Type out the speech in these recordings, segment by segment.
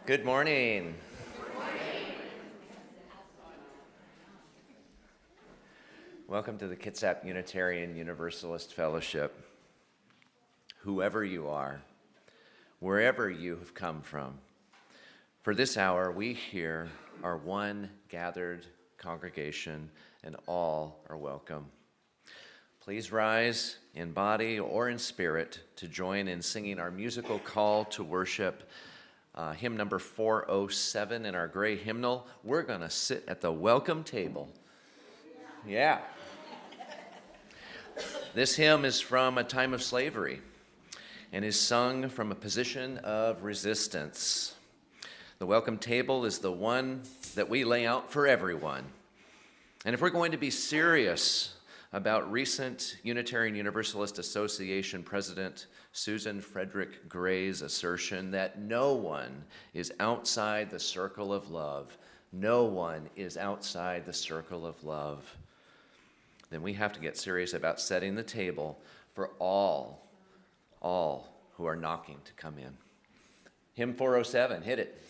Good morning. Welcome to the Kitsap Unitarian Universalist Fellowship. Whoever you are, wherever you have come from, for this hour we here are one gathered congregation and all are welcome. Please rise in body or in spirit to join in singing our musical call to worship, hymn number 407 in our gray hymnal. We're going to sit at the welcome table. Yeah. This hymn is from a time of slavery and is sung from a position of resistance. The welcome table is the one that we lay out for everyone. And if we're going to be serious about recent Unitarian Universalist Association President Susan Frederick Gray's assertion that no one is outside the circle of love, no one is outside the circle of love, then we have to get serious about setting the table for all who are knocking to come in. Hymn 407, hit it.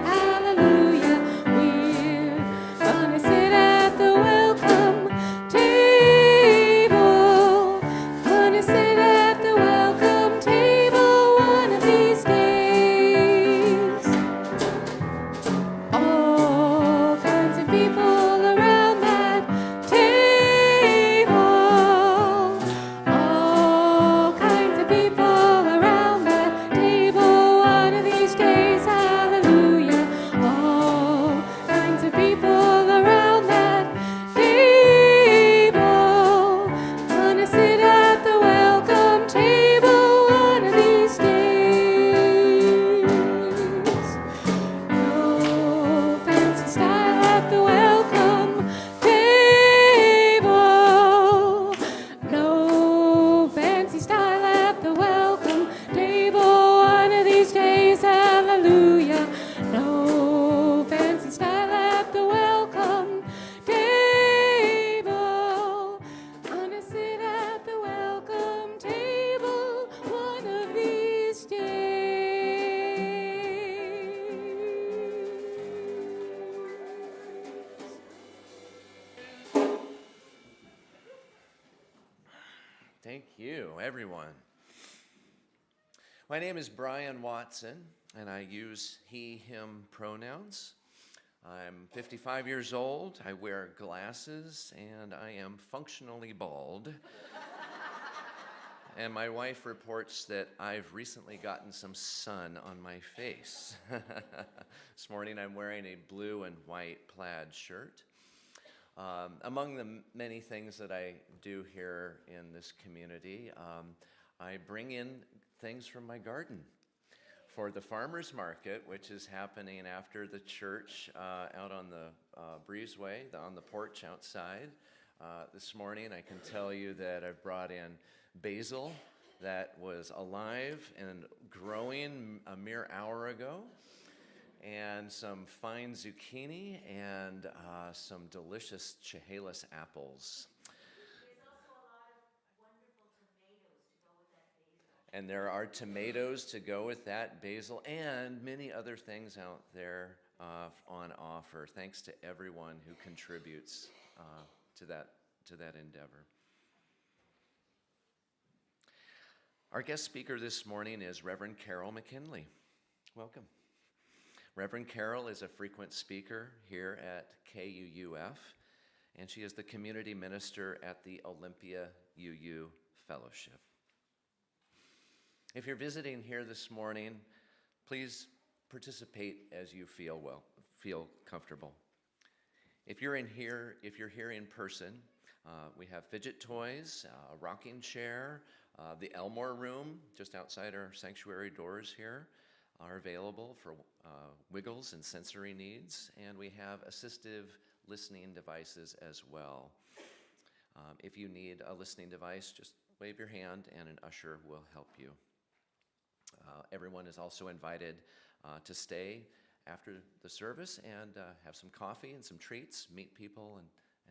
Hallelujah, we're gonna sit at the welcome table. Thank you, everyone. My name is Brian Watson, and I use he, him pronouns. I'm 55 years old, I wear glasses, and I am functionally bald. And my wife reports that I've recently gotten some sun on my face. This morning I'm wearing a blue and white plaid shirt. Among the many things that I do here in this community, I bring in things from my garden for the farmer's market, which is happening after the church out on the breezeway, on the porch outside. This morning I can tell you that I've brought in basil that was alive and growing a mere hour ago, and some fine zucchini and some delicious Chehalis apples. There's also a lot of wonderful tomatoes to go with that basil. And there are tomatoes to go with that basil and many other things out there on offer. Thanks to everyone who contributes to that endeavor. Our guest speaker this morning is Reverend Carol McKinley. Welcome. Reverend Carol is a frequent speaker here at KUUF, and she is the community minister at the Olympia UU Fellowship. If you're visiting here this morning, please participate as you feel comfortable. If you're here in person, we have fidget toys, a rocking chair, the Elmore room just outside our sanctuary doors here are available for wiggles and sensory needs, and we have assistive listening devices as well. If you need a listening device, just wave your hand and an usher will help you. Everyone is also invited to stay after the service and have some coffee and some treats, meet people,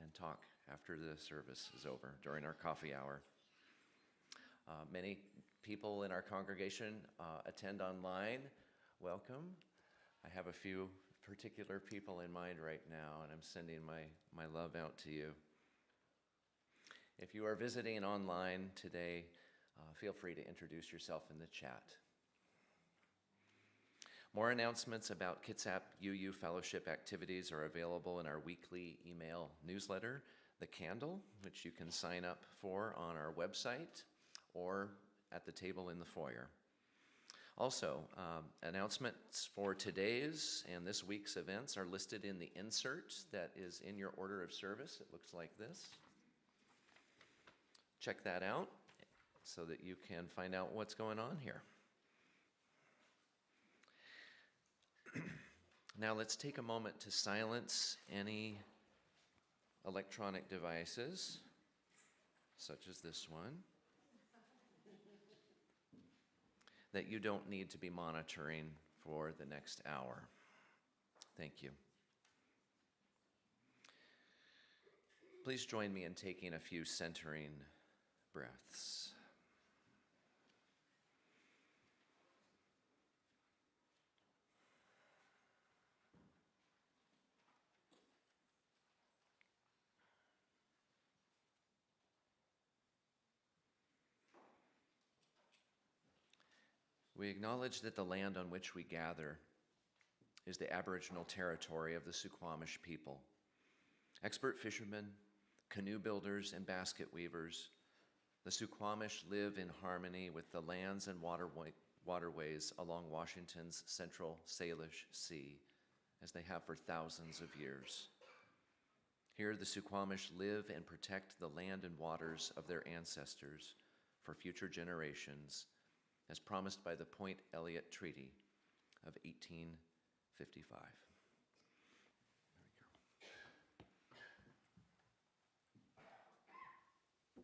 and talk after the service is over during our coffee hour. Many people in our congregation attend online. Welcome. I have a few particular people in mind right now, and I'm sending my love out to you. If you are visiting online today, feel free to introduce yourself in the chat. More announcements about Kitsap UU Fellowship activities are available in our weekly email newsletter, The Candle, which you can sign up for on our website or at the table in the foyer. Also, announcements for today's and this week's events are listed in the insert that is in your order of service. It looks like this. Check that out so that you can find out what's going on here. Now let's take a moment to silence any electronic devices, such as this one, that you don't need to be monitoring for the next hour. Thank you. Please join me in taking a few centering breaths. We acknowledge that the land on which we gather is the Aboriginal territory of the Suquamish people. Expert fishermen, canoe builders, and basket weavers, the Suquamish live in harmony with the lands and waterways along Washington's central Salish Sea, as they have for thousands of years. Here, the Suquamish live and protect the land and waters of their ancestors for future generations, as promised by the Point Elliott Treaty of 1855. There we go.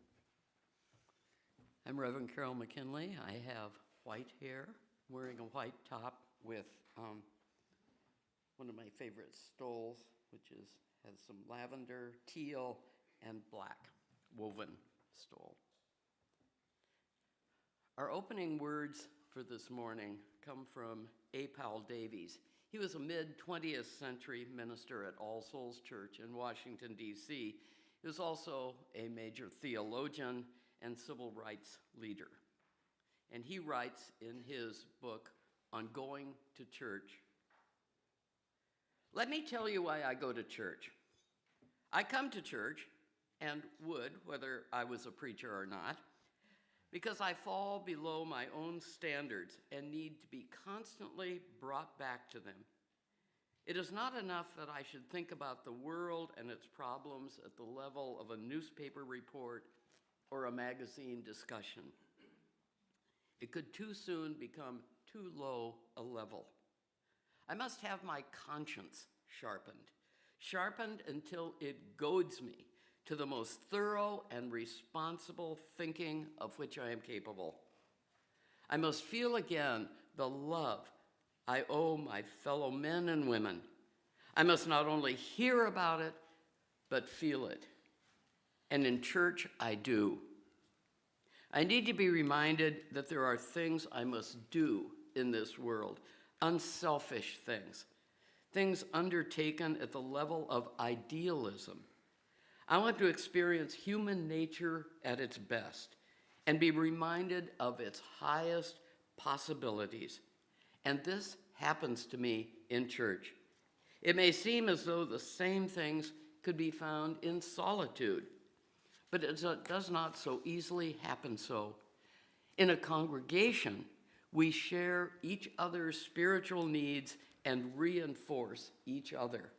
I'm Reverend Carol McKinley. I have white hair, wearing a white top with one of my favorite stoles, which has some lavender, teal, and black woven stole. Our opening words for this morning come from A. Powell Davies. He was a mid-20th century minister at All Souls Church in Washington, D.C. He was also a major theologian and civil rights leader. And he writes in his book on going to church, "Let me tell you why I go to church. I come to church, and would, whether I was a preacher or not, because I fall below my own standards and need to be constantly brought back to them. It is not enough that I should think about the world and its problems at the level of a newspaper report or a magazine discussion. It could too soon become too low a level. I must have my conscience sharpened until it goads me to the most thorough and responsible thinking of which I am capable. I must feel again the love I owe my fellow men and women. I must not only hear about it, but feel it. And in church, I do. I need to be reminded that there are things I must do in this world, unselfish things, things undertaken at the level of idealism. I want to experience human nature at its best and be reminded of its highest possibilities. And this happens to me in church. It may seem as though the same things could be found in solitude, but it does not so easily happen so. In a congregation, we share each other's spiritual needs and reinforce each other.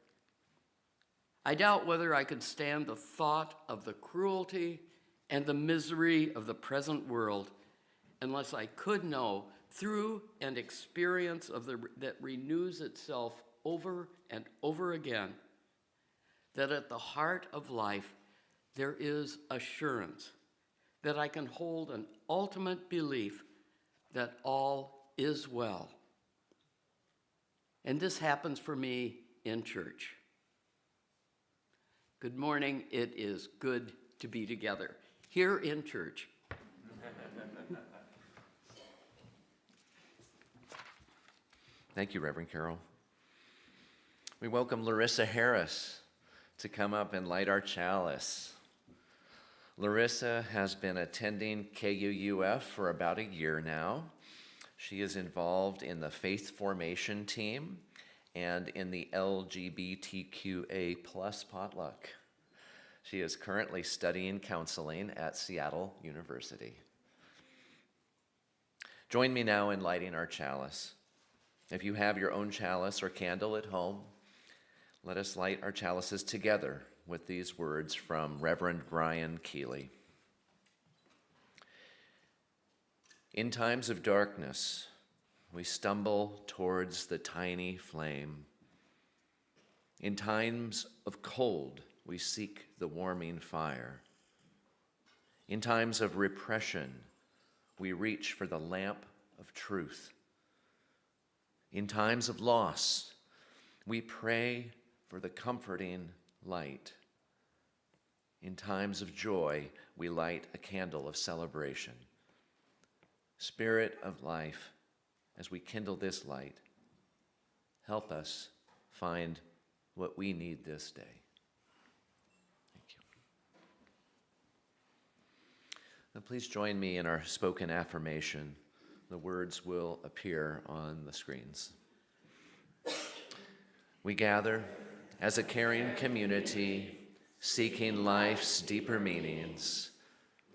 I doubt whether I could stand the thought of the cruelty and the misery of the present world unless I could know through an experience that renews itself over and over again that at the heart of life there is assurance, that I can hold an ultimate belief that all is well. And this happens for me in church. Good morning. It is good to be together here in church. Thank you, Reverend Carol. We welcome Larissa Harris to come up and light our chalice. Larissa has been attending KUUF for about a year now. She is involved in the faith formation team and in the LGBTQA+ potluck. She is currently studying counseling at Seattle University. Join me now in lighting our chalice. If you have your own chalice or candle at home, let us light our chalices together with these words from Reverend Brian Keeley. In times of darkness, we stumble towards the tiny flame. In times of cold, we seek the warming fire. In times of repression, we reach for the lamp of truth. In times of loss, we pray for the comforting light. In times of joy, we light a candle of celebration. Spirit of life, as we kindle this light, help us find what we need this day. Thank you. Now please join me in our spoken affirmation. The words will appear on the screens. We gather as a caring community, seeking life's deeper meanings.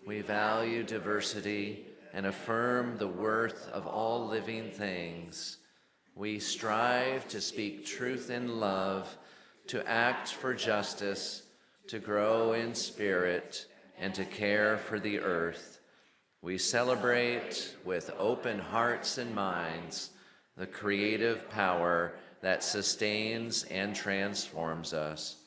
We value diversity and affirm the worth of all living things. We strive to speak truth in love, to act for justice, to grow in spirit, and to care for the earth. We celebrate with open hearts and minds the creative power that sustains and transforms us.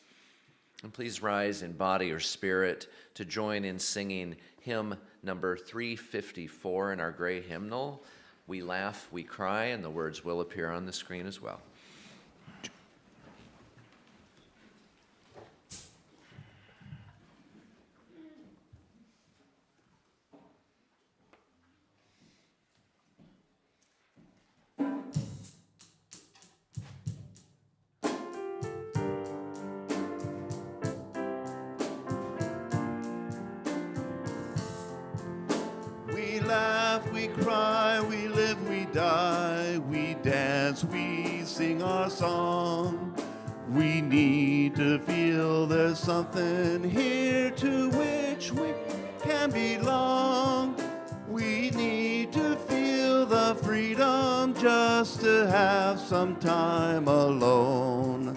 And please rise in body or spirit to join in singing hymn number 354 in our gray hymnal. We laugh, we cry, and the words will appear on the screen as well. laugh, we cry, we live, we die, we dance, we sing our song. We need to feel there's something here to which we can belong. We need to feel the freedom just to have some time alone.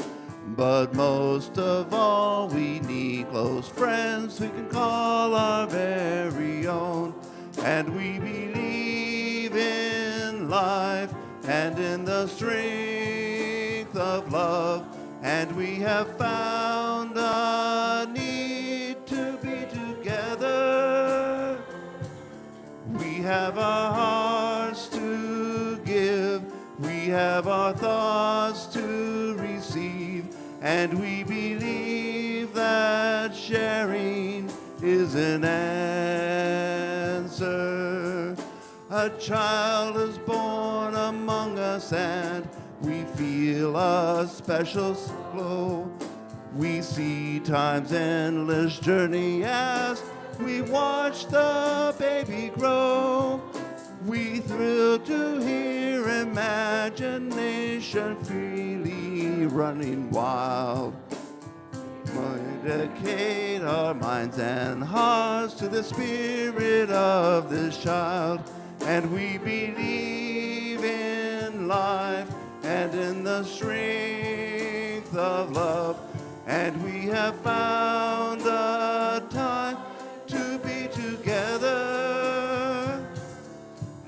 But most of all, we need close friends we can call our very own. And we believe in life and in the strength of love. And we have found a need to be together. We have our hearts to give. We have our thoughts to receive. And we believe that sharing is an answer. A child is born among us and we feel a special glow. We see time's endless journey as we watch the baby grow. We thrill to hear imagination freely running wild. We dedicate our minds and hearts to the spirit of this child. And we believe in life and in the strength of love. And we have found a time to be together.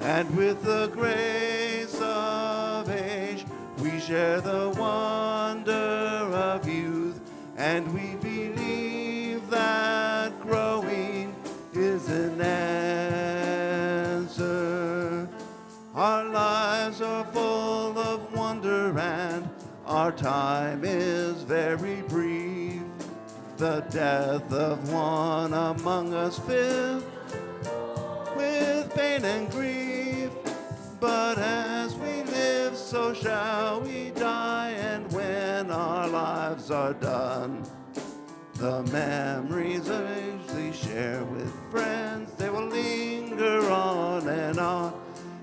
And with the grace of age, we share the wonder of youth. And we believe that growing is an answer. Our lives are full of wonder and our time is very brief. The death of one among us filled with pain and grief. But as we live, so shall we die. And when our lives are done, the memories we share with friends, they will linger on and on.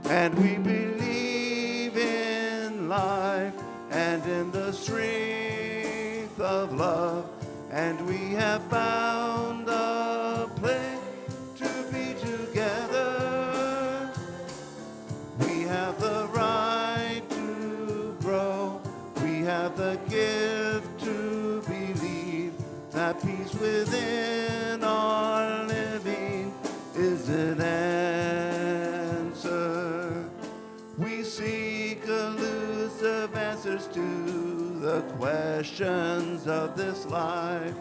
And we believe in life and in the strength of love. And we have found a place to be together. We have the right to grow. We have the gift to believe that peace within our living is an answer. We seek elusive answers to the questions of this life.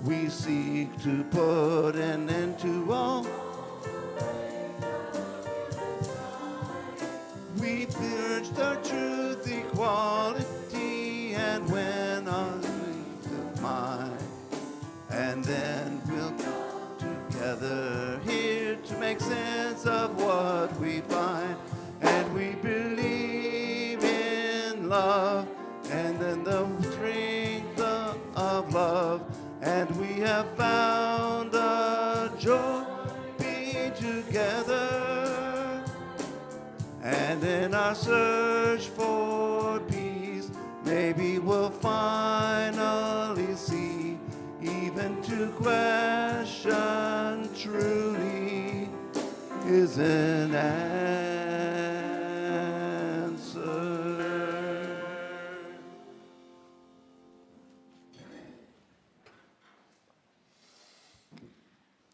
We seek to put an end to all. We purge the truth, equality, and when our needs of mind. And then we'll come together here to make sense of what we find. And we believe in love and in the strength of love. And we have found a joy being together. And in our search for peace, maybe we'll finally see, even to question truly is an answer.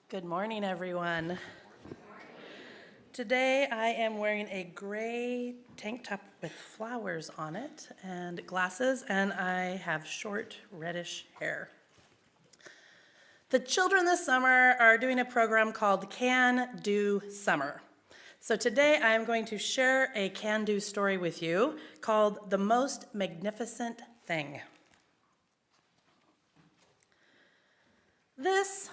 Good morning, everyone. Today I am wearing a gray tank top with flowers on it and glasses, and I have short reddish hair. The children this summer are doing a program called Can Do Summer. So today I am going to share a can-do story with you called The Most Magnificent Thing. This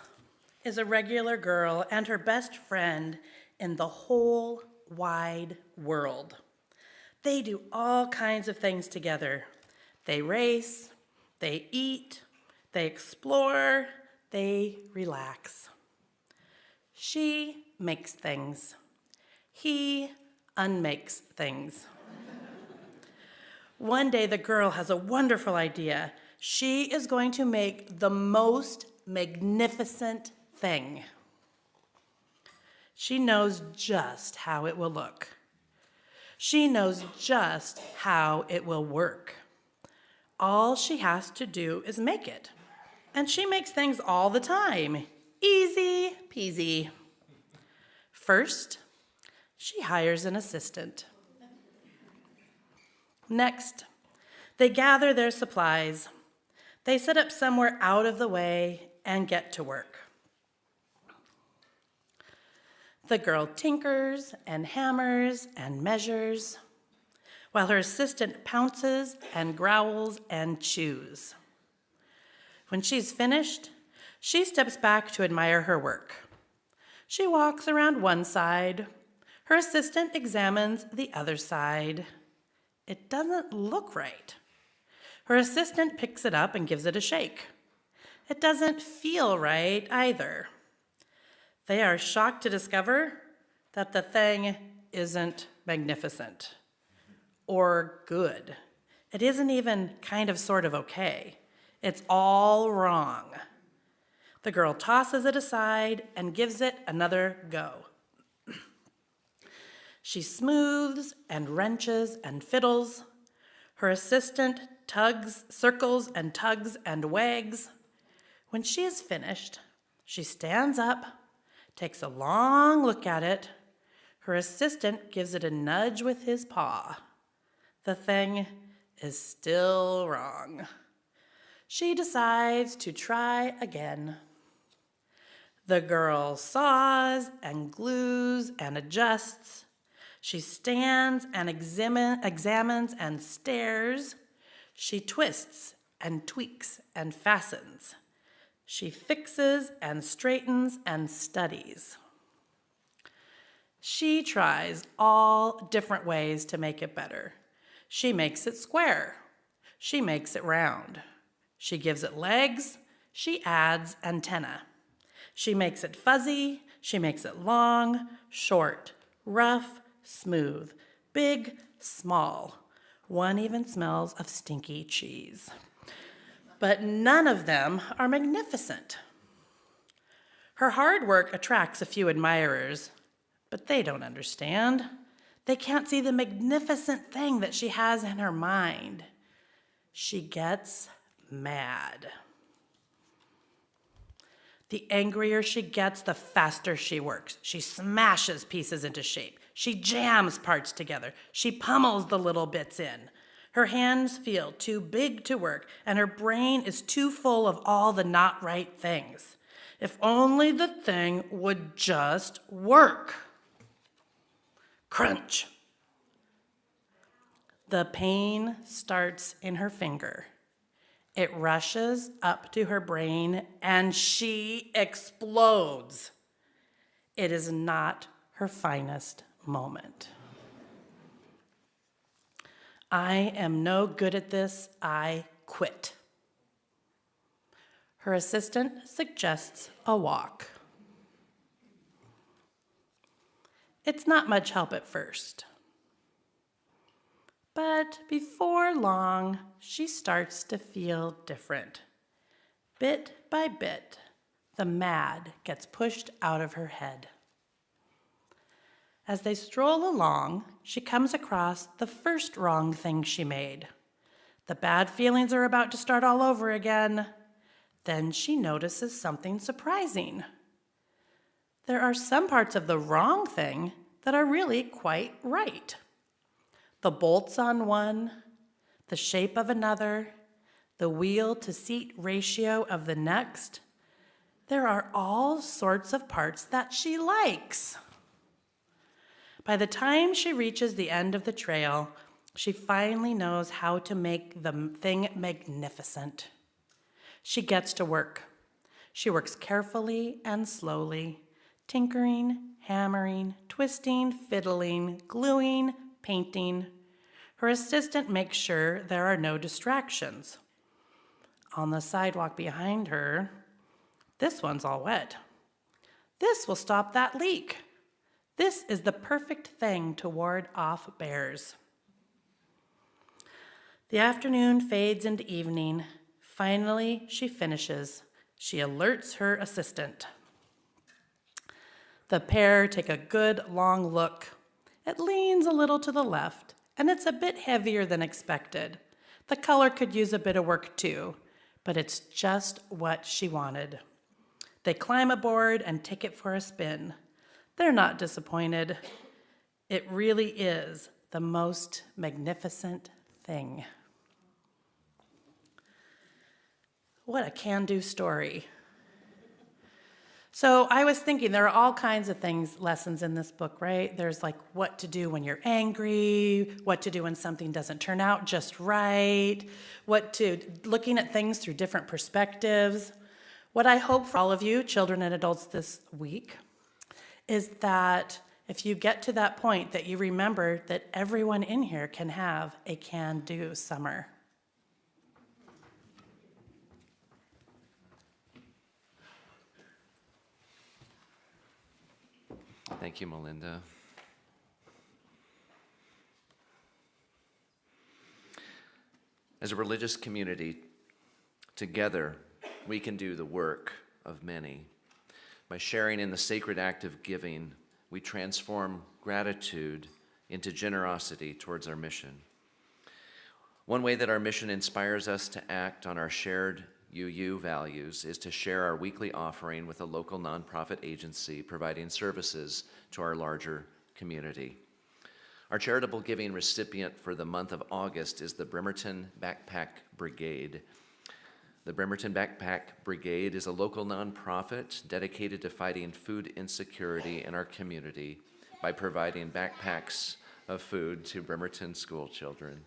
is a regular girl and her best friend in the whole wide world. They do all kinds of things together. They race, they eat, they explore, they relax. She makes things. He unmakes things. One day, the girl has a wonderful idea. She is going to make the most magnificent thing. She knows just how it will look. She knows just how it will work. All she has to do is make it. And she makes things all the time. Easy peasy. First, she hires an assistant. Next, they gather their supplies. They set up somewhere out of the way and get to work. The girl tinkers and hammers and measures, while her assistant pounces and growls and chews. When she's finished, she steps back to admire her work. She walks around one side. Her assistant examines the other side. It doesn't look right. Her assistant picks it up and gives it a shake. It doesn't feel right either. They are shocked to discover that the thing isn't magnificent or good. It isn't even kind of sort of okay. It's all wrong. The girl tosses it aside and gives it another go. She smooths and wrenches and fiddles. Her assistant tugs, circles and tugs and wags. When she is finished, she stands up, takes a long look at it. Her assistant gives it a nudge with his paw. The thing is still wrong. She decides to try again. The girl saws and glues and adjusts. She stands and examines and stares. She twists and tweaks and fastens. She fixes and straightens and studies. She tries all different ways to make it better. She makes it square. She makes it round. She gives it legs. She adds antenna. She makes it fuzzy. She makes it long, short, rough, smooth, big, small. One even smells of stinky cheese. But none of them are magnificent. Her hard work attracts a few admirers, but they don't understand. They can't see the magnificent thing that she has in her mind. She gets mad. The angrier she gets, the faster she works. She smashes pieces into shape. She jams parts together. She pummels the little bits in. Her hands feel too big to work, and her brain is too full of all the not right things. If only the thing would just work. Crunch. The pain starts in her finger. It rushes up to her brain, and she explodes. It is not her finest moment. I am no good at this. I quit. Her assistant suggests a walk. It's not much help at first. But before long, she starts to feel different. Bit by bit, the mad gets pushed out of her head. As they stroll along, she comes across the first wrong thing she made. The bad feelings are about to start all over again. Then she notices something surprising. There are some parts of the wrong thing that are really quite right. The bolts on one, the shape of another, the wheel-to-seat ratio of the next. There are all sorts of parts that she likes. By the time she reaches the end of the trail, she finally knows how to make the thing magnificent. She gets to work. She works carefully and slowly, tinkering, hammering, twisting, fiddling, gluing, painting. Her assistant makes sure there are no distractions. On the sidewalk behind her, this one's all wet. This will stop that leak. This is the perfect thing to ward off bears. The afternoon fades into evening. Finally, she finishes. She alerts her assistant. The pair take a good long look. It leans a little to the left, and it's a bit heavier than expected. The color could use a bit of work too, but it's just what she wanted. They climb aboard and take it for a spin. They're not disappointed. It really is the most magnificent thing. What a can-do story. So I was thinking there are all kinds of lessons in this book, right? There's like what to do when you're angry, what to do when something doesn't turn out just right, looking at things through different perspectives. What I hope for all of you, children and adults this week, is that if you get to that point that you remember that everyone in here can have a can-do summer. Thank you, Melinda. As a religious community, together we can do the work of many. By sharing in the sacred act of giving, we transform gratitude into generosity towards our mission. One way that our mission inspires us to act on our shared UU values is to share our weekly offering with a local nonprofit agency providing services to our larger community. Our charitable giving recipient for the month of August is the Bremerton Backpack Brigade. The Bremerton Backpack Brigade is a local nonprofit dedicated to fighting food insecurity in our community by providing backpacks of food to Bremerton school children.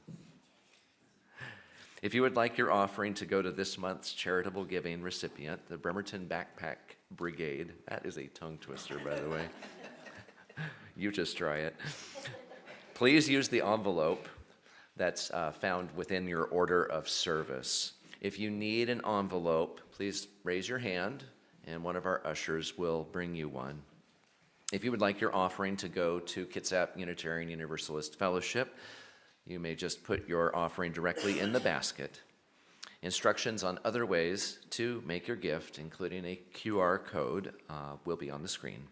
If you would like your offering to go to this month's charitable giving recipient, the Bremerton Backpack Brigade, that is a tongue twister, by the way. You just try it. Please use the envelope that's found within your order of service. If you need an envelope, please raise your hand and one of our ushers will bring you one. If you would like your offering to go to Kitsap Unitarian Universalist Fellowship, you may just put your offering directly in the basket. Instructions on other ways to make your gift, including a QR code, will be on the screen.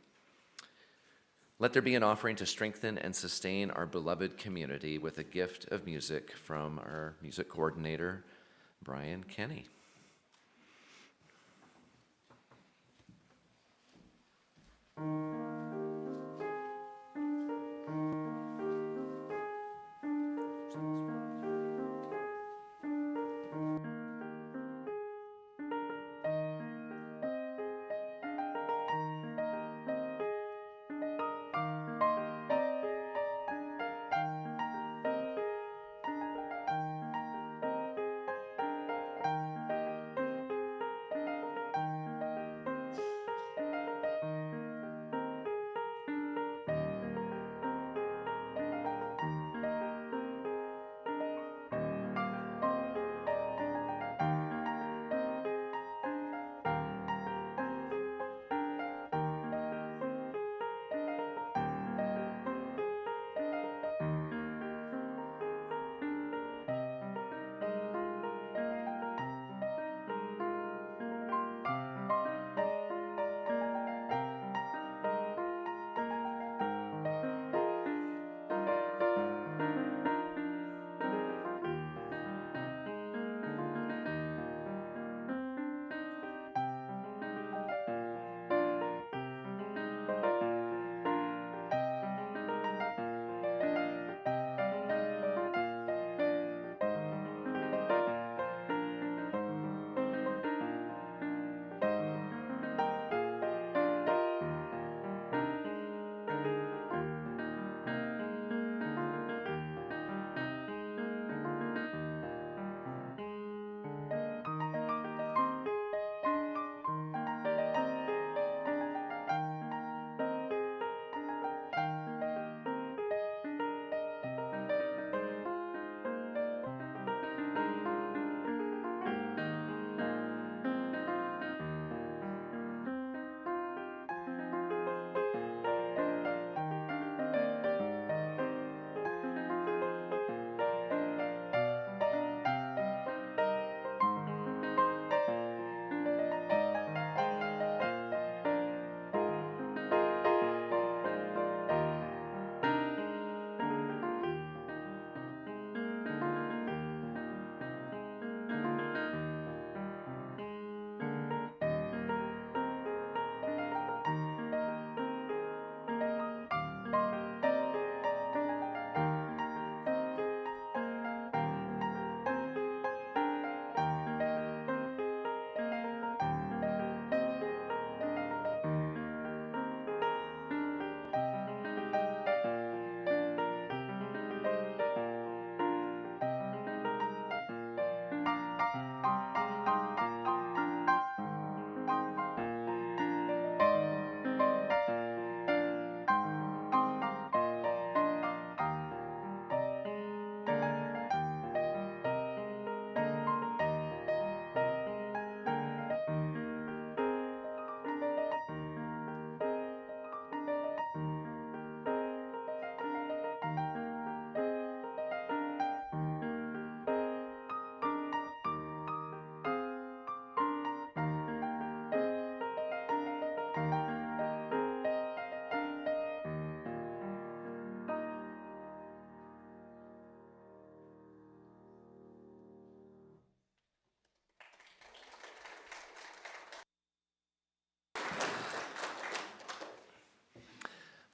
Let there be an offering to strengthen and sustain our beloved community with a gift of music from our music coordinator, Brian Kenny.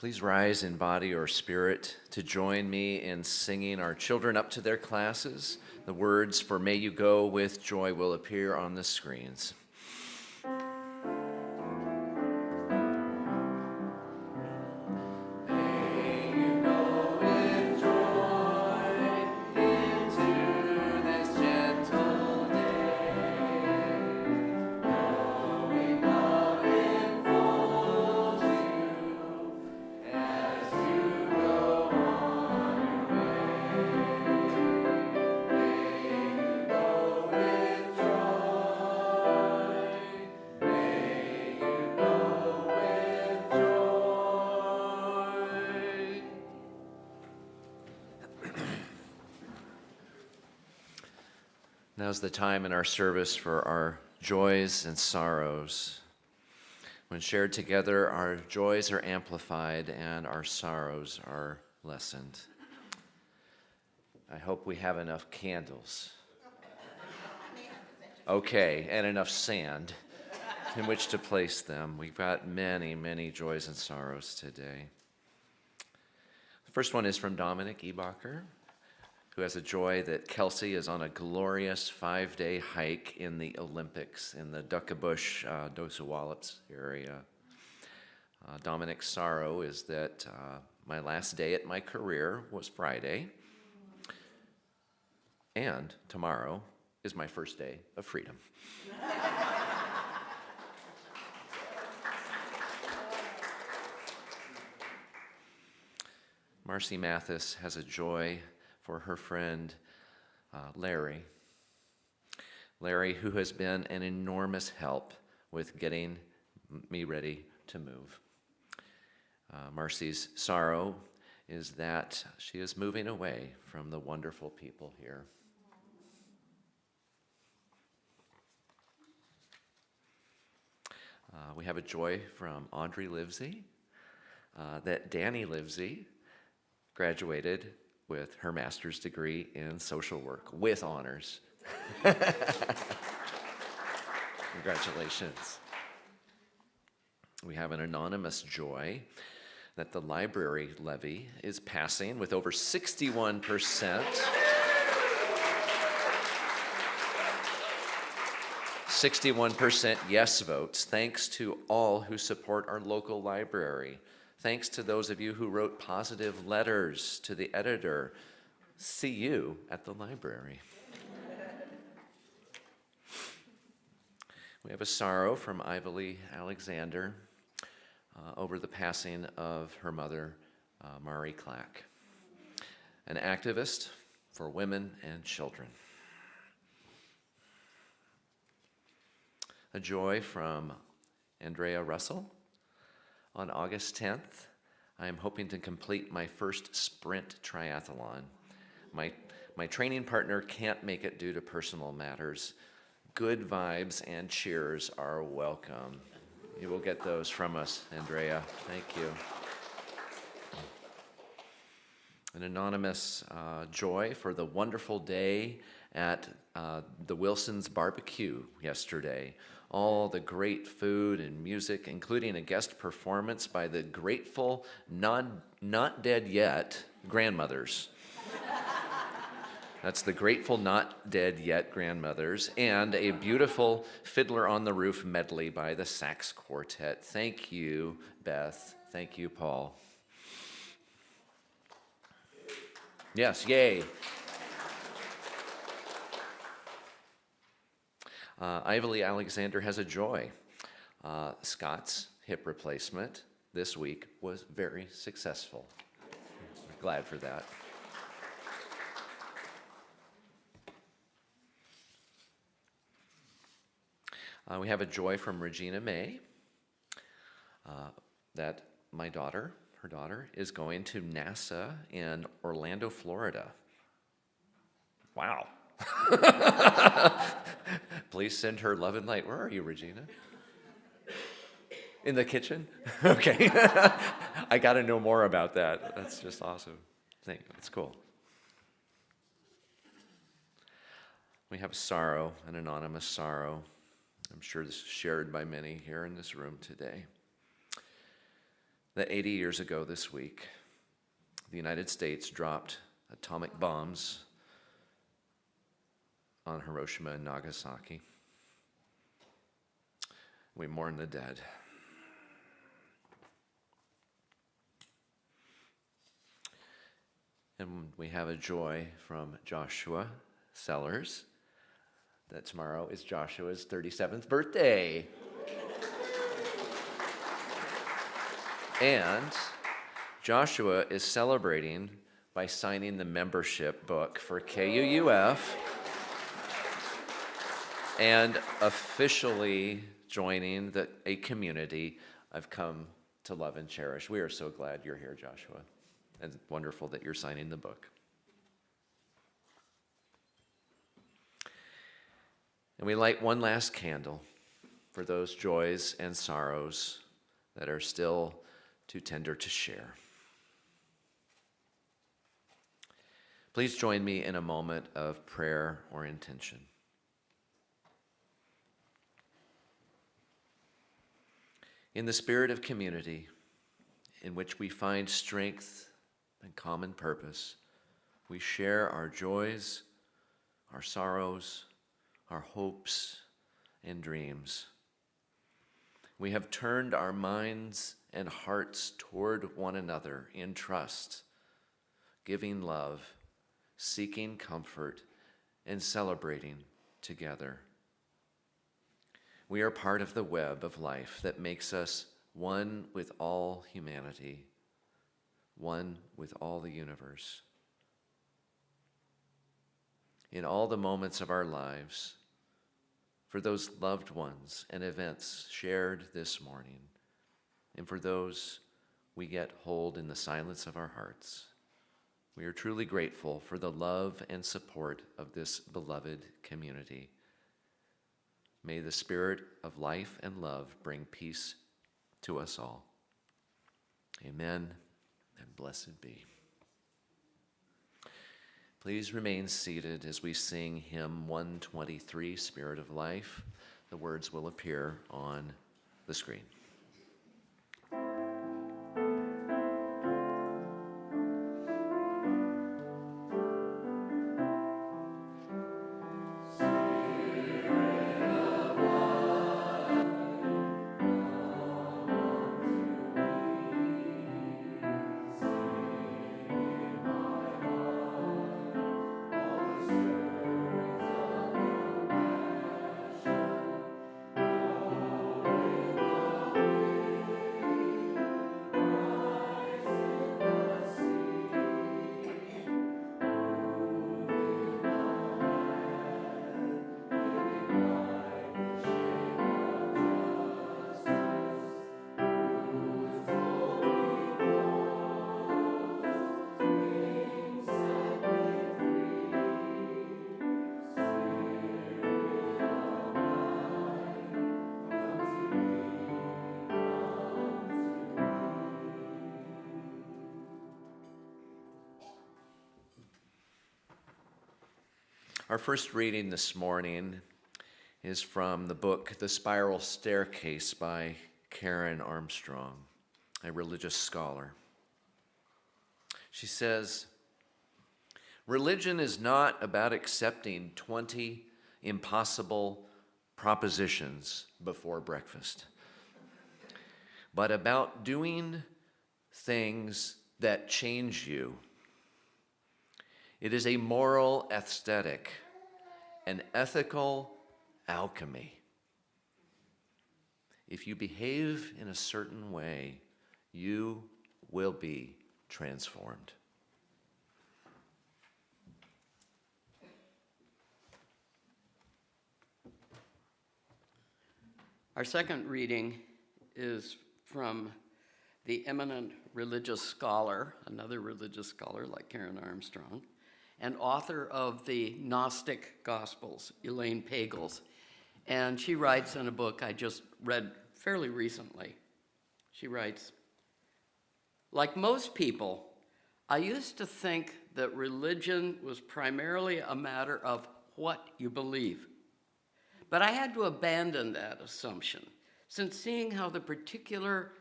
Please rise in body or spirit to join me in singing our children up to their classes. The words for May You Go with Joy will appear on the screens. Now's the time in our service for our joys and sorrows. When shared together, our joys are amplified and our sorrows are lessened. I hope we have enough candles. Okay, and enough sand in which to place them. We've got many, many joys and sorrows today. The first one is from Dominic Ebacher, who has a joy that Kelsey is on a glorious 5-day hike in the Olympics in the Duckabush, Dosewallips area. Dominic's sorrow is that my last day at my career was Friday, and tomorrow is my first day of freedom. Marcy Mathis has a joy for her friend Larry. Larry, who has been an enormous help with getting me ready to move. Marcy's sorrow is that she is moving away from the wonderful people here. We have a joy from Audrey Livesey that Danny Livesey graduated with her master's degree in social work with honors. Congratulations. We have an anonymous joy that the library levy is passing with over 61%. 61% yes votes, thanks to all who support our local library. Thanks to those of you who wrote positive letters to the editor. See you at the library. We have a sorrow from Ivory Alexander over the passing of her mother, Mari Clack, an activist for women and children. A joy from Andrea Russell. On August 10th, I am hoping to complete my first sprint triathlon. My training partner can't make it due to personal matters. Good vibes and cheers are welcome. You will get those from us, Andrea. Thank you. An anonymous joy for the wonderful day at the Wilson's Barbecue yesterday. All the great food and music, including a guest performance by the grateful, not dead yet grandmothers. That's the Grateful Not Dead Yet Grandmothers, and a beautiful Fiddler on the Roof medley by the Sax Quartet. Thank you, Beth. Thank you, Paul. Yes, yay. Ivory Alexander has a joy. Scott's hip replacement this week was very successful. We're glad for that. We have a joy from Regina May that her daughter, is going to NASA in Orlando, Florida. Wow. Please send her love and light. Where are you, Regina? In the kitchen? Okay. I got to know more about that. That's just awesome. That's cool. We have sorrow, an anonymous sorrow. I'm sure this is shared by many here in this room today. that 80 years ago this week, the United States dropped atomic bombs on Hiroshima and Nagasaki. We mourn the dead. And we have a joy from Joshua Sellers that tomorrow is Joshua's 37th birthday. And Joshua is celebrating by signing the membership book for KUUF and officially joining a community I've come to love and cherish. We are so glad you're here, Joshua, and wonderful that you're signing the book. And we light one last candle for those joys and sorrows that are still too tender to share. Please join me in a moment of prayer or intention. In the spirit of community, in which we find strength and common purpose, we share our joys, our sorrows, our hopes and dreams. We have turned our minds and hearts toward one another in trust, giving love, seeking comfort, and celebrating together. We are part of the web of life that makes us one with all humanity, one with all the universe. In all the moments of our lives, for those loved ones and events shared this morning, and for those we get hold in the silence of our hearts, we are truly grateful for the love and support of this beloved community. May the spirit of life and love bring peace to us all. Amen and blessed be. Please remain seated as we sing hymn 123, Spirit of Life. The words will appear on the screen. Our first reading this morning is from the book The Spiral Staircase by Karen Armstrong, a religious scholar. She says, "Religion is not about accepting 20 impossible propositions before breakfast, but about doing things that change you. It is a moral aesthetic, an ethical alchemy. If you behave in a certain way, you will be transformed." Our second reading is from the eminent religious scholar, another religious scholar like Karen Armstrong, and author of the Gnostic Gospels, Elaine Pagels. And she writes in a book I just read fairly recently. She writes, "Like most people, I used to think that religion was primarily a matter of what you believe. But I had to abandon that assumption, since seeing how the particular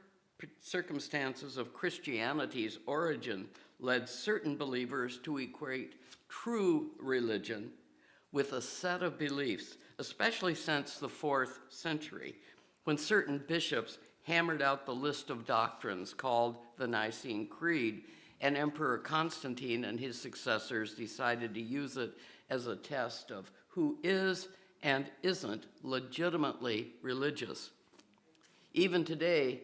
circumstances of Christianity's origin led certain believers to equate true religion with a set of beliefs, especially since the 4th century, when certain bishops hammered out the list of doctrines called the Nicene Creed, and Emperor Constantine and his successors decided to use it as a test of who is and isn't legitimately religious. Even today,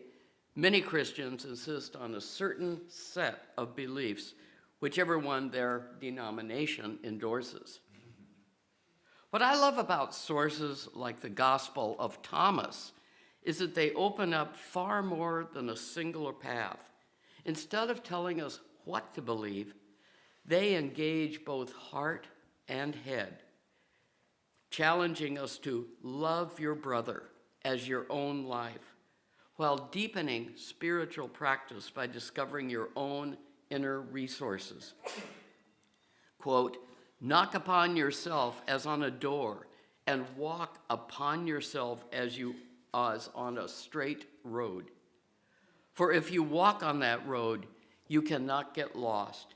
many Christians insist on a certain set of beliefs, whichever one their denomination endorses. What I love about sources like the Gospel of Thomas is that they open up far more than a singular path. Instead of telling us what to believe, they engage both heart and head, challenging us to love your brother as your own life, while deepening spiritual practice by discovering your own inner resources. Quote, knock upon yourself as on a door, and walk upon yourself as on a straight road. For if you walk on that road, you cannot get lost,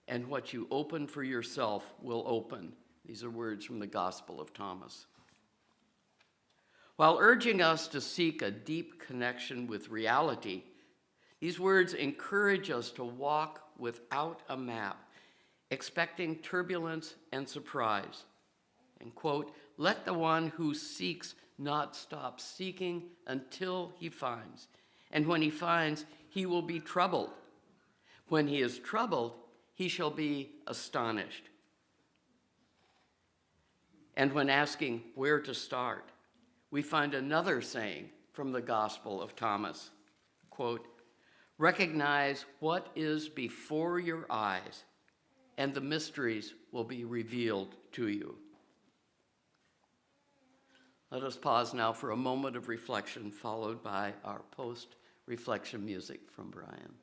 and what you open for yourself will open. These are words from the Gospel of Thomas. While urging us to seek a deep connection with reality, these words encourage us to walk without a map, expecting turbulence and surprise. And quote, let the one who seeks not stop seeking until he finds. And when he finds, he will be troubled. When he is troubled, he shall be astonished. And when asking where to start, we find another saying from the Gospel of Thomas, quote, recognize what is before your eyes, and the mysteries will be revealed to you. Let us pause now for a moment of reflection, followed by our post-reflection music from Brian.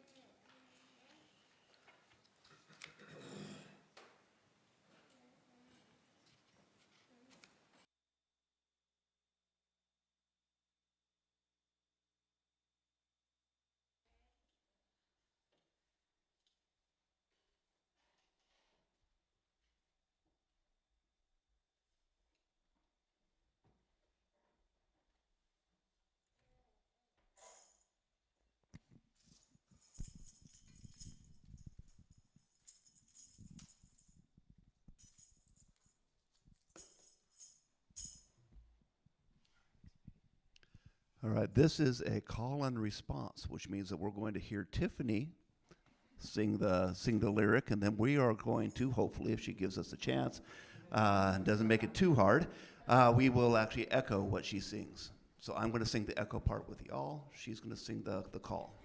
All right, this is a call and response, which means that we're going to hear Tiffany sing the lyric, and then we are going to, hopefully, if she gives us a chance, and doesn't make it too hard, we will actually echo what she sings. So I'm going to sing the echo part with y'all. She's going to sing the call.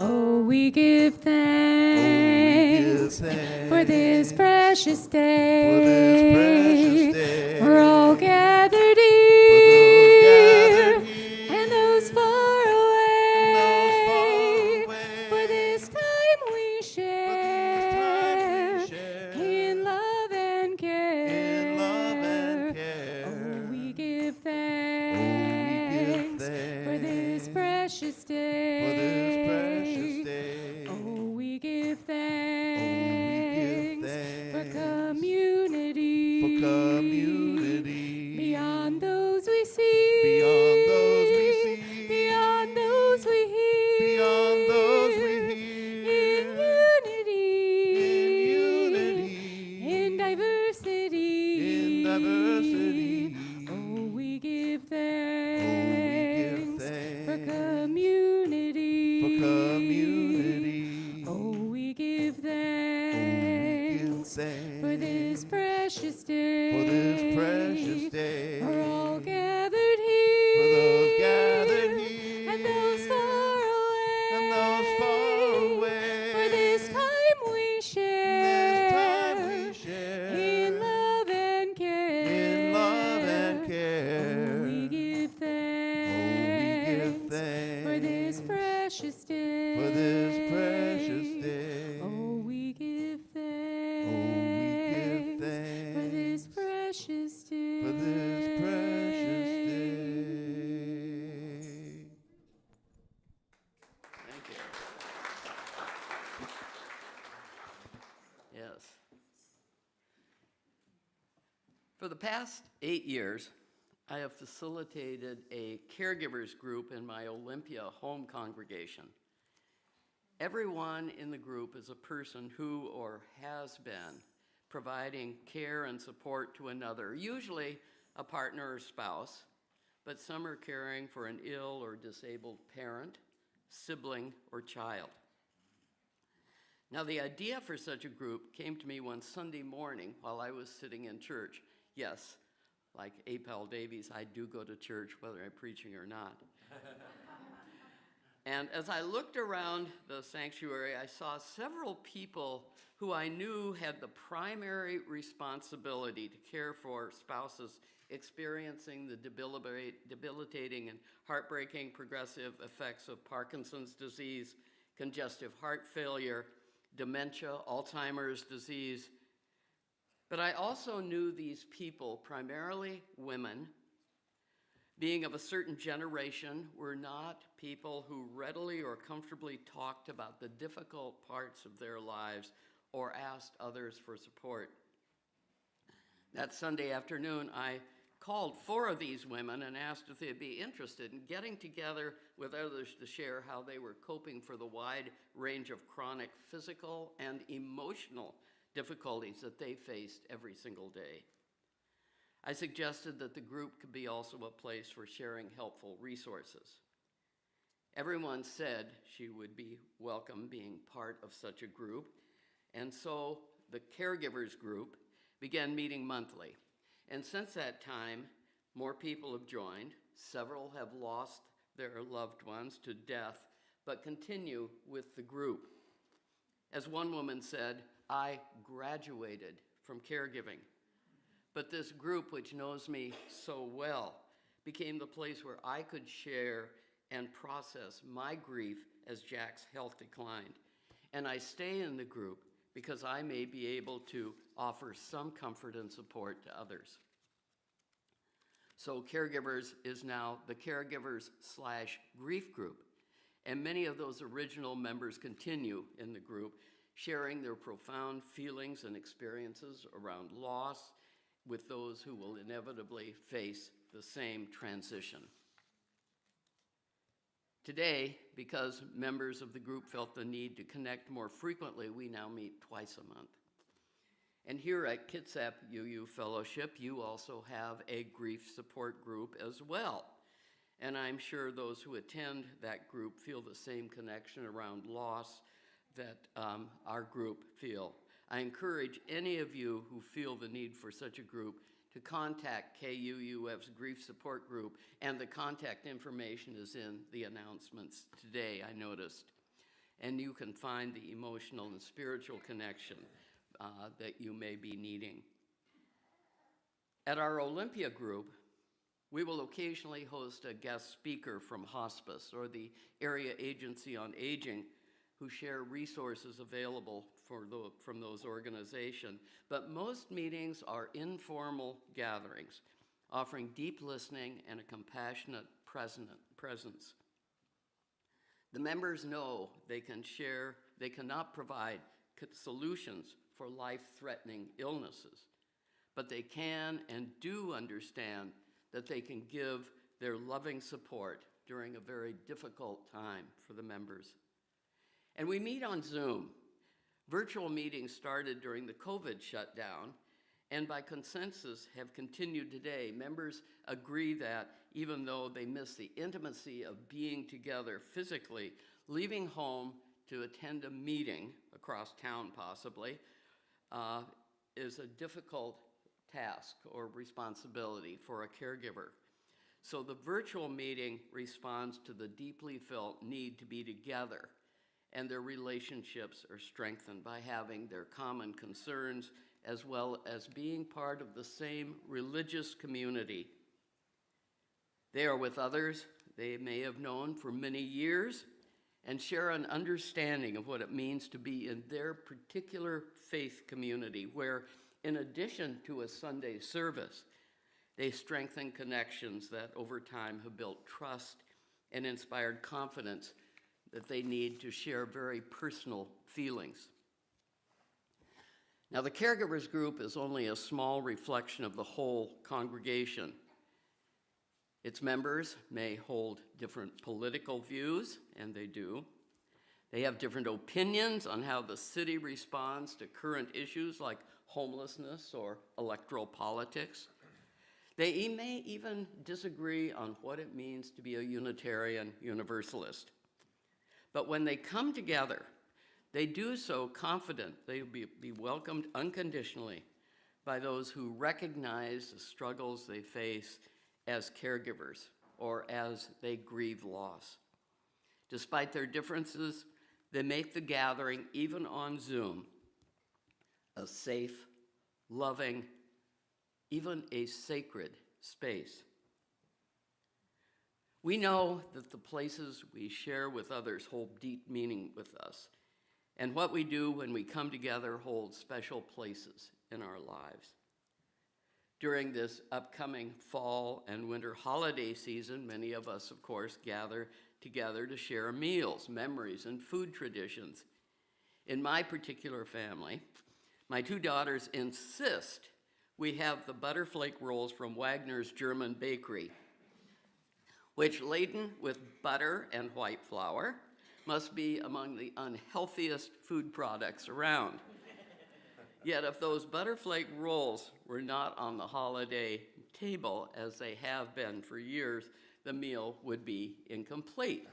Oh, we give thanks for this precious day. We're all gathered here, and those far away, for this time we share in love and care. Oh, we give thanks for this precious day. Oh, we give thanks for community. Beyond those we see. Beyond those we hear. In unity. In diversity. Oh, we give thanks for community. Oh, we give thanks for this precious day. We're all gathered here, and those far away, for this time we share in love and care. past 8 years, I have facilitated a caregivers group in my Olympia home congregation. Everyone in the group is a person who or has been providing care and support to another, usually a partner or spouse, but some are caring for an ill or disabled parent, sibling, or child. Now, the idea for such a group came to me one Sunday morning while I was sitting in church. Yes, like A.P.L. Davies, I do go to church whether I'm preaching or not. And as I looked around the sanctuary, I saw several people who I knew had the primary responsibility to care for spouses experiencing the debilitating and heartbreaking progressive effects of Parkinson's disease, congestive heart failure, dementia, Alzheimer's disease. But I also knew these people, primarily women, being of a certain generation, were not people who readily or comfortably talked about the difficult parts of their lives or asked others for support. That Sunday afternoon, I called 4 of these women and asked if they'd be interested in getting together with others to share how they were coping for the wide range of chronic physical and emotional difficulties that they faced every single day. I suggested that the group could be also a place for sharing helpful resources. Everyone said she would be welcome being part of such a group, and so the caregivers group began meeting monthly. And since that time, more people have joined. Several have lost their loved ones to death, but continue with the group. As one woman said, I graduated from caregiving. But this group, which knows me so well, became the place where I could share and process my grief as Jack's health declined. And I stay in the group because I may be able to offer some comfort and support to others. So Caregivers is now the Caregivers/Grief Group. And many of those original members continue in the group, sharing their profound feelings and experiences around loss with those who will inevitably face the same transition. Today, because members of the group felt the need to connect more frequently, we now meet twice a month. And here at Kitsap UU Fellowship, you also have a grief support group as well. And I'm sure those who attend that group feel the same connection around loss that our group feel. I encourage any of you who feel the need for such a group to contact KUUF's Grief Support Group, and the contact information is in the announcements today, I noticed. And you can find the emotional and spiritual connection that you may be needing. At our Olympia group, we will occasionally host a guest speaker from hospice or the Area Agency on Aging who share resources available from those organizations. But most meetings are informal gatherings, offering deep listening and a compassionate presence. The members know they cannot provide solutions for life-threatening illnesses, but they can and do understand that they can give their loving support during a very difficult time for the members. And we meet on Zoom. Virtual meetings started during the COVID shutdown, and by consensus have continued today. Members agree that even though they miss the intimacy of being together physically, leaving home to attend a meeting across town possibly is a difficult task or responsibility for a caregiver. So the virtual meeting responds to the deeply felt need to be together, and their relationships are strengthened by having their common concerns as well as being part of the same religious community. They are with others they may have known for many years and share an understanding of what it means to be in their particular faith community, where in addition to a Sunday service, they strengthen connections that over time have built trust and inspired confidence that they need to share very personal feelings. Now, the caregivers group is only a small reflection of the whole congregation. Its members may hold different political views, and they do. They have different opinions on how the city responds to current issues like homelessness or electoral politics. They may even disagree on what it means to be a Unitarian Universalist. But when they come together, they do so confident they will be welcomed unconditionally by those who recognize the struggles they face as caregivers or as they grieve loss. Despite their differences, they make the gathering, even on Zoom, a safe, loving, even a sacred space. We know that the places we share with others hold deep meaning with us, and what we do when we come together holds special places in our lives. During this upcoming fall and winter holiday season, many of us, of course, gather together to share meals, memories, and food traditions. In my particular family, my two daughters insist we have the butterflake rolls from Wagner's German bakery, which, laden with butter and white flour, must be among the unhealthiest food products around. Yet if those butterflake rolls were not on the holiday table, as they have been for years, the meal would be incomplete.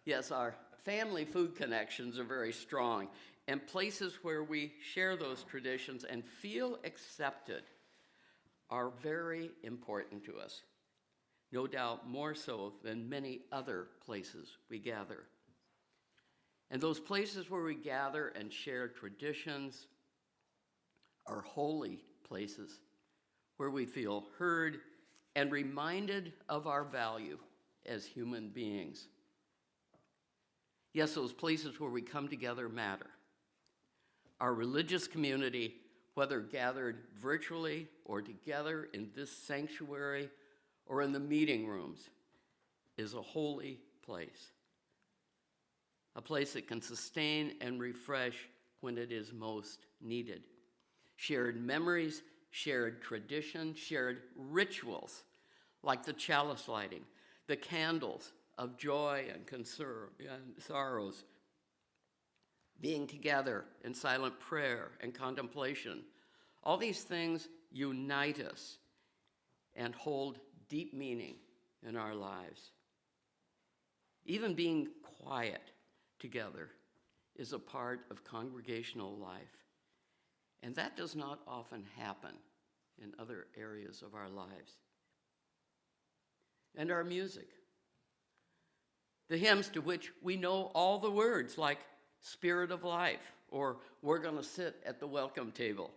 Yes, our family food connections are very strong, and places where we share those traditions and feel accepted are very important to us. No doubt more so than many other places we gather. And those places where we gather and share traditions are holy places where we feel heard and reminded of our value as human beings. Yes, those places where we come together matter. Our religious community, whether gathered virtually or together in this sanctuary or in the meeting rooms, is a holy place. A place that can sustain and refresh when it is most needed. Shared memories, shared tradition, shared rituals, like the chalice lighting, the candles of joy and concern and sorrows, being together in silent prayer and contemplation. All these things unite us and hold deep meaning in our lives. Even being quiet together is a part of congregational life, and that does not often happen in other areas of our lives. And our music, the hymns to which we know all the words, like Spirit of Life or We're Gonna Sit at the Welcome Table.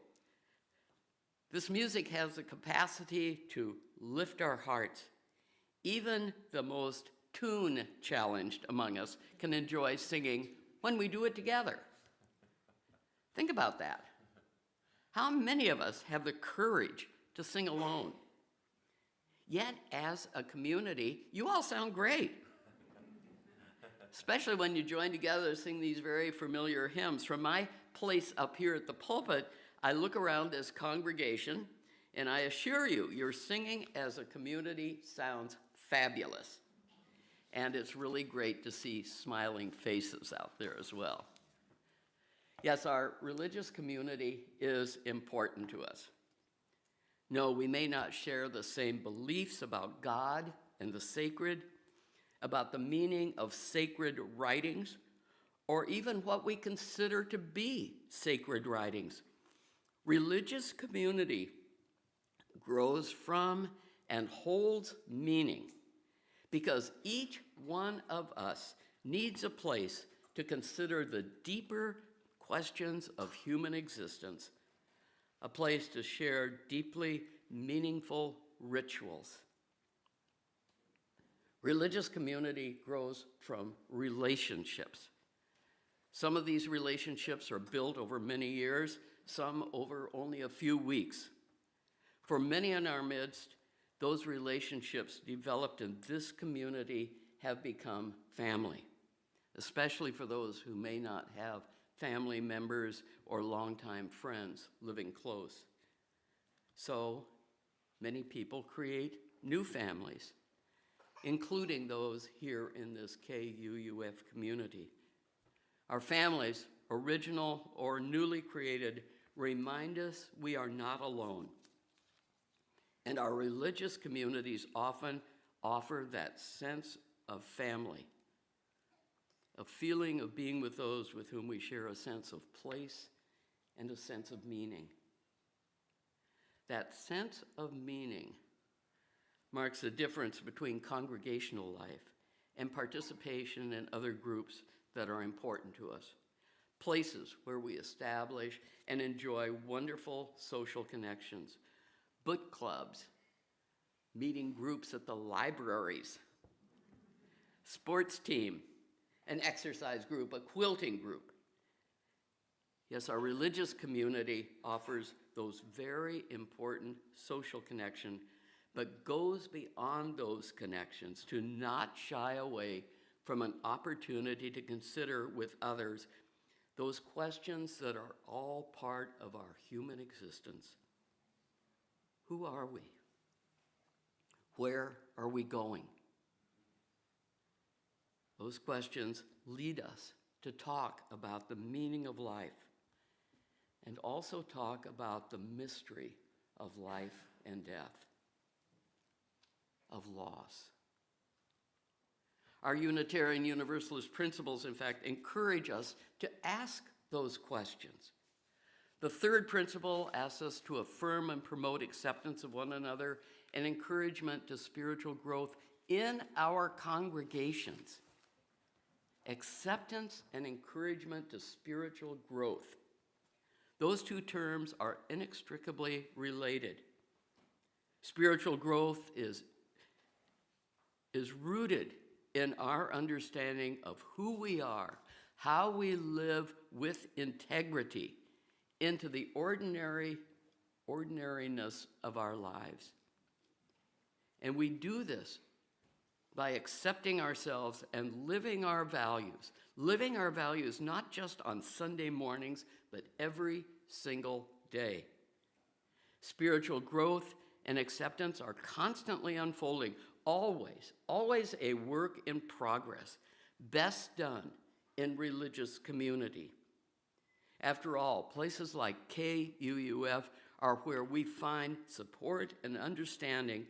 This music has the capacity to lift our hearts. Even the most tune-challenged among us can enjoy singing when we do it together. Think about that. How many of us have the courage to sing alone? Yet, as a community, you all sound great. Especially when you join together to sing these very familiar hymns. From my place up here at the pulpit, I look around this congregation, and I assure you, your singing as a community sounds fabulous. And it's really great to see smiling faces out there as well. Yes, our religious community is important to us. No, we may not share the same beliefs about God and the sacred, about the meaning of sacred writings, or even what we consider to be sacred writings. Religious community grows from and holds meaning because each one of us needs a place to consider the deeper questions of human existence, a place to share deeply meaningful rituals. Religious community grows from relationships. Some of these relationships are built over many years, some over only a few weeks. For many in our midst, those relationships developed in this community have become family, especially for those who may not have family members or longtime friends living close. So many people create new families, including those here in this KUUF community. Our families, original or newly created, remind us we are not alone. And our religious communities often offer that sense of family, a feeling of being with those with whom we share a sense of place and a sense of meaning. That sense of meaning marks the difference between congregational life and participation in other groups that are important to us, places where we establish and enjoy wonderful social connections, book clubs, meeting groups at the libraries, sports team, an exercise group, a quilting group. Yes, our religious community offers those very important social connections, but goes beyond those connections to not shy away from an opportunity to consider with others those questions that are all part of our human existence. Who are we? Where are we going? Those questions lead us to talk about the meaning of life and also talk about the mystery of life and death, of loss. Our Unitarian Universalist principles, in fact, encourage us to ask those questions. The third principle asks us to affirm and promote acceptance of one another and encouragement to spiritual growth in our congregations. Acceptance and encouragement to spiritual growth. Those two terms are inextricably related. Spiritual growth is rooted in our understanding of who we are, how we live with integrity into the ordinariness of our lives. And we do this by accepting ourselves and living our values not just on Sunday mornings, but every single day. Spiritual growth and acceptance are constantly unfolding, always a work in progress, best done in religious community. After all, places like KUUF are where we find support and understanding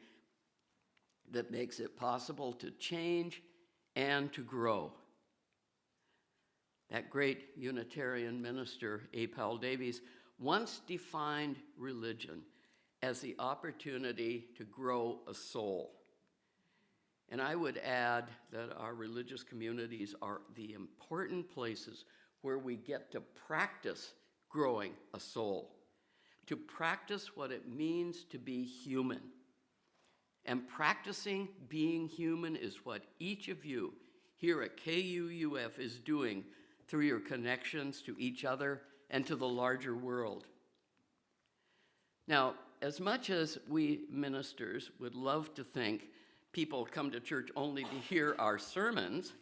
that makes it possible to change and to grow. That great Unitarian minister, A. Powell Davies, once defined religion as the opportunity to grow a soul. And I would add that our religious communities are the important places where we get to practice growing a soul, to practice what it means to be human. And practicing being human is what each of you here at KUUF is doing through your connections to each other and to the larger world. Now, as much as we ministers would love to think people come to church only to hear our sermons,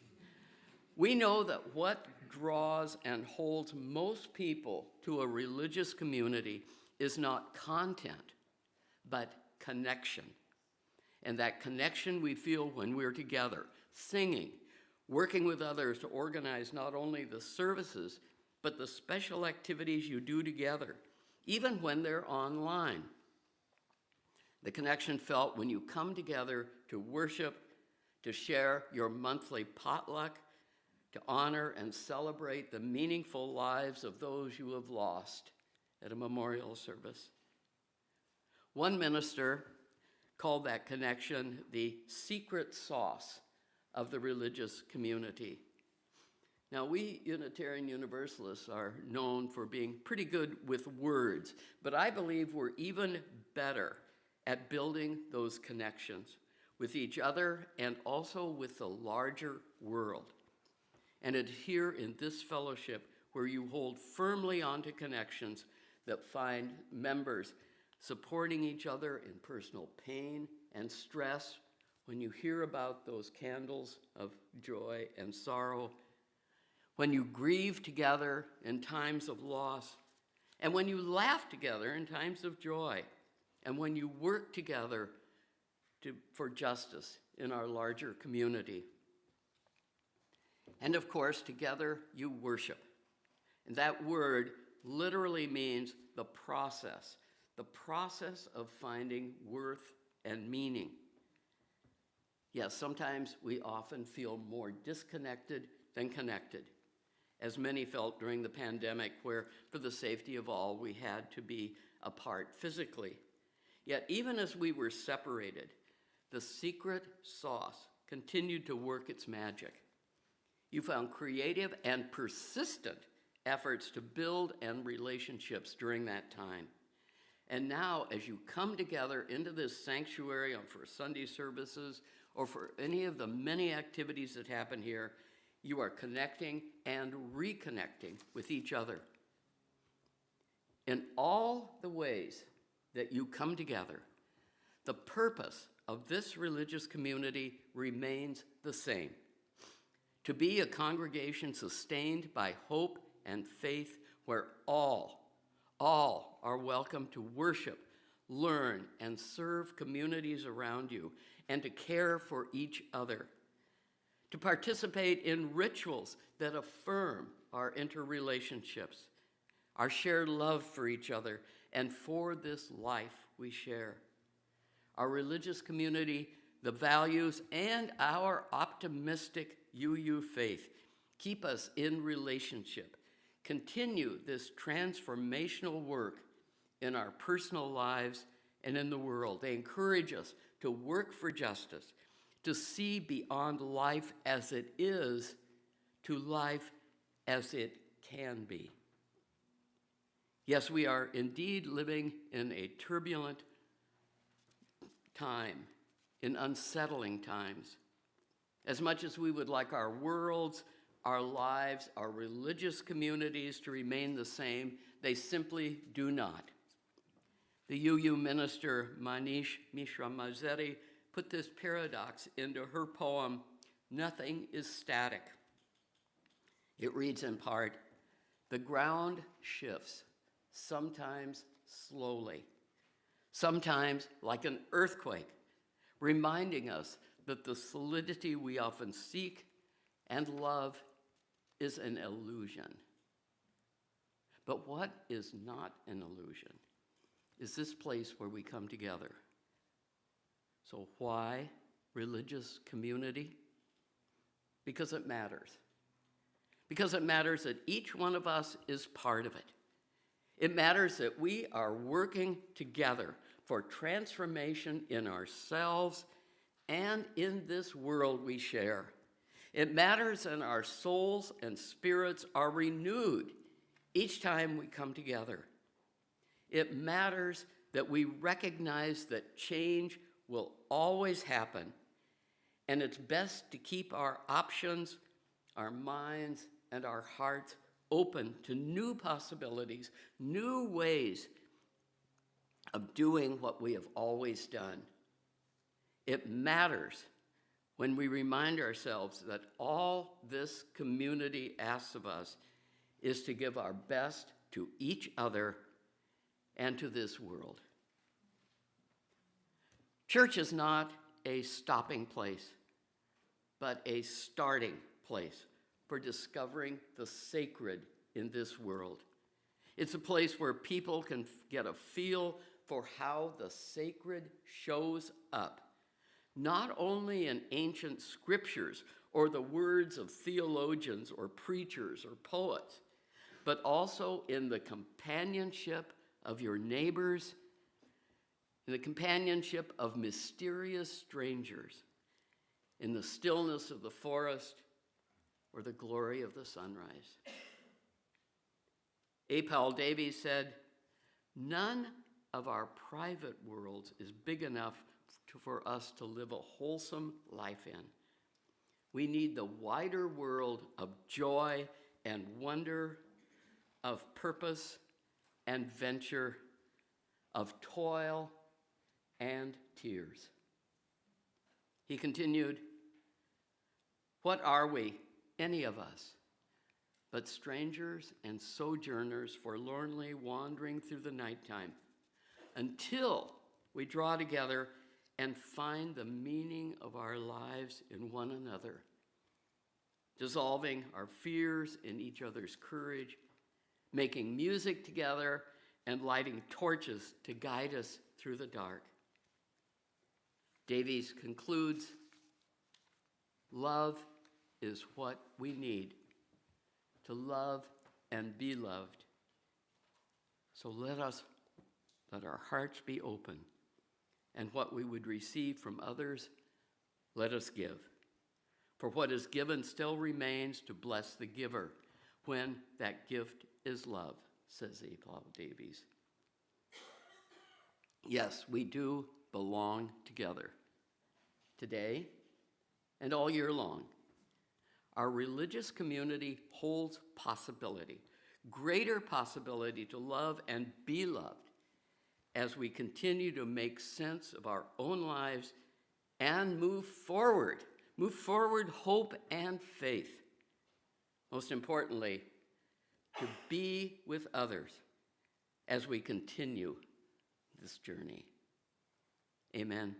we know that what draws and holds most people to a religious community is not content, but connection. And that connection we feel when we're together, singing, working with others to organize not only the services, but the special activities you do together, even when they're online. The connection felt when you come together to worship, to share your monthly potluck, to honor and celebrate the meaningful lives of those you have lost at a memorial service. One minister called that connection the secret sauce of the religious community. Now, we Unitarian Universalists are known for being pretty good with words, but I believe we're even better at building those connections with each other and also with the larger world. And it's here in this fellowship where you hold firmly onto connections that find members supporting each other in personal pain and stress. When you hear about those candles of joy and sorrow, when you grieve together in times of loss, and when you laugh together in times of joy, and when you work together for justice in our larger community. And of course, together you worship. And that word literally means the process of finding worth and meaning. Yes, sometimes we often feel more disconnected than connected, as many felt during the pandemic, where for the safety of all, we had to be apart physically. Yet even as we were separated, the secret sauce continued to work its magic. You found creative and persistent efforts to build and relationships during that time. And now, as you come together into this sanctuary for Sunday services or for any of the many activities that happen here, you are connecting and reconnecting with each other. In all the ways that you come together, the purpose of this religious community remains the same: to be a congregation sustained by hope and faith, where all are welcome to worship, learn, and serve communities around you, and to care for each other, to participate in rituals that affirm our interrelationships, our shared love for each other, and for this life we share. Our religious community, the values, and our optimistic UU faith keep us in relationship, continue this transformational work in our personal lives and in the world. They encourage us to work for justice, to see beyond life as it is to life as it can be. Yes, we are indeed living in a turbulent time, in unsettling times. As much as we would like our worlds, our lives, our religious communities to remain the same, they simply do not. The UU minister Manish Mishra Mazzetti put this paradox into her poem, "Nothing is Static." It reads in part, "The ground shifts, sometimes slowly, sometimes like an earthquake, reminding us that the solidity we often seek and love is an illusion." But what is not an illusion is this place where we come together. So why religious community? Because it matters. Because it matters that each one of us is part of it. It matters that we are working together for transformation in ourselves and in this world we share. It matters that our souls and spirits are renewed each time we come together. It matters that we recognize that change will always happen, and it's best to keep our options, our minds, and our hearts open to new possibilities, new ways of doing what we have always done. It matters when we remind ourselves that all this community asks of us is to give our best to each other and to this world. Church is not a stopping place, but a starting place for discovering the sacred in this world. It's a place where people can get a feel for how the sacred shows up, not only in ancient scriptures or the words of theologians or preachers or poets, but also in the companionship of your neighbors, in the companionship of mysterious strangers, in the stillness of the forest or the glory of the sunrise. A. Paul Davies said, "None of our private worlds is big enough for us to live a wholesome life in. We need the wider world of joy and wonder, of purpose and venture, of toil and tears." He continued, "What are we, any of us, but strangers and sojourners forlornly wandering through the nighttime, until we draw together and find the meaning of our lives in one another, dissolving our fears in each other's courage, making music together, and lighting torches to guide us through the dark. Davies concludes, love is what we need to love and be loved. So let our hearts be open, and what we would receive from others, let us give. For what is given still remains to bless the giver, when that gift is love, says A. Paul Davies. Yes, we do belong together. Today and all year long, our religious community holds possibility, greater possibility to love and be loved as we continue to make sense of our own lives and move forward hope and faith. Most importantly, to be with others as we continue this journey. Amen,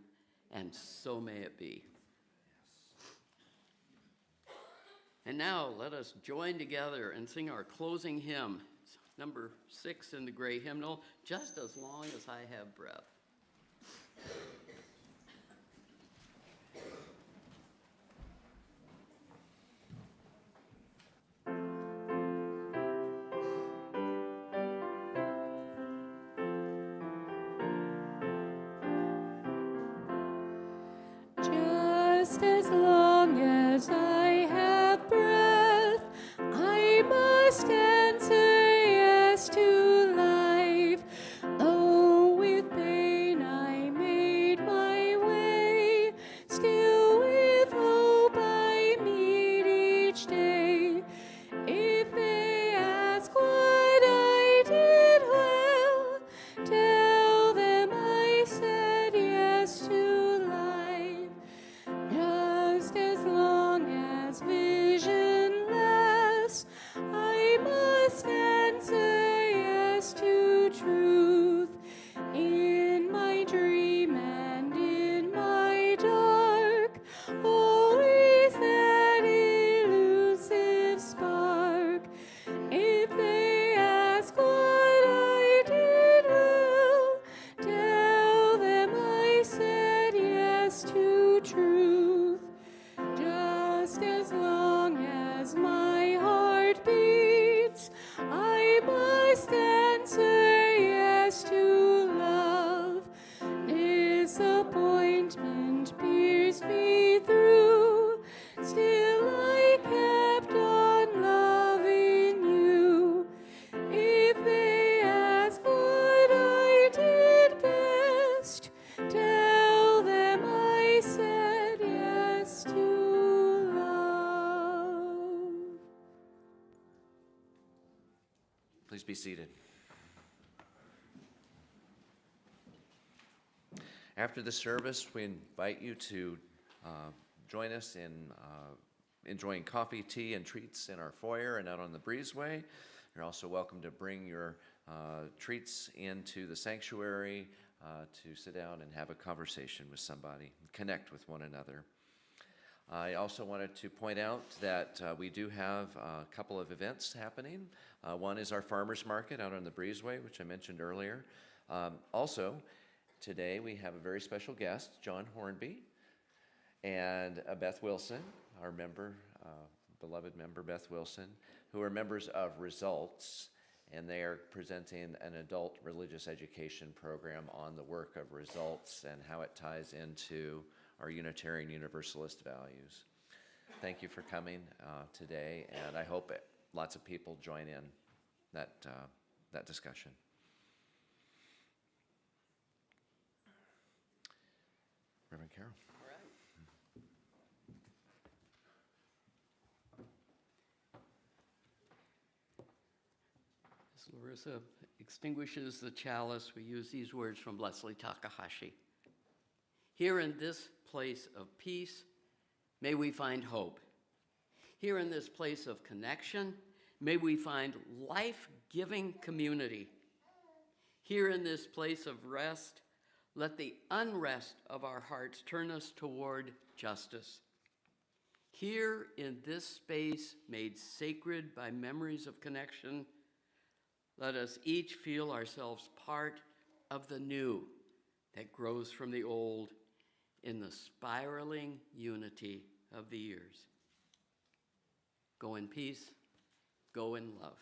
and so may it be. And now let us join together and sing our closing hymn. It's number 6 in the gray hymnal, Just As Long As I Have Breath. Just as long as I have breath, I must answer yes to life. Though with pain I made my way, still with hope I meet each day. If they ask what I did well, tell them I said yes to life. Just as long as vision lasts, I must answer yes to truth. In my dream and in my dark, always that elusive spark. If they ask what I did well, tell them I said yes to truth. Just as long as my heart beats, I must answer yes to love. Disappointment pierced me through, still I kept on loving you. If they ask what I did best, tell them I said yes to love. Please be seated. After the service, we invite you to join us in enjoying coffee, tea, and treats in our foyer and out on the breezeway. You're also welcome to bring your treats into the sanctuary to sit down and have a conversation with somebody, connect with one another. I also wanted to point out that we do have a couple of events happening. One is our farmers market out on the breezeway, which I mentioned earlier. Also, today we have a very special guest, John Hornby, and Beth Wilson, our member, beloved member Beth Wilson, who are members of Results, and they are presenting an adult religious education program on the work of Results and how it ties into our Unitarian Universalist values. Thank you for coming today, and I hope lots of people join in that discussion. Reverend Carol. All right. As Larissa extinguishes the chalice, we use these words from Leslie Takahashi. Here in this place of peace, may we find hope. Here in this place of connection, May we find life-giving community. Here in this place of rest, let the unrest of our hearts turn us toward justice. Here in this space made sacred by memories of connection, let us each feel ourselves part of the new that grows from the old in the spiraling unity of the years. Go in peace, go in love.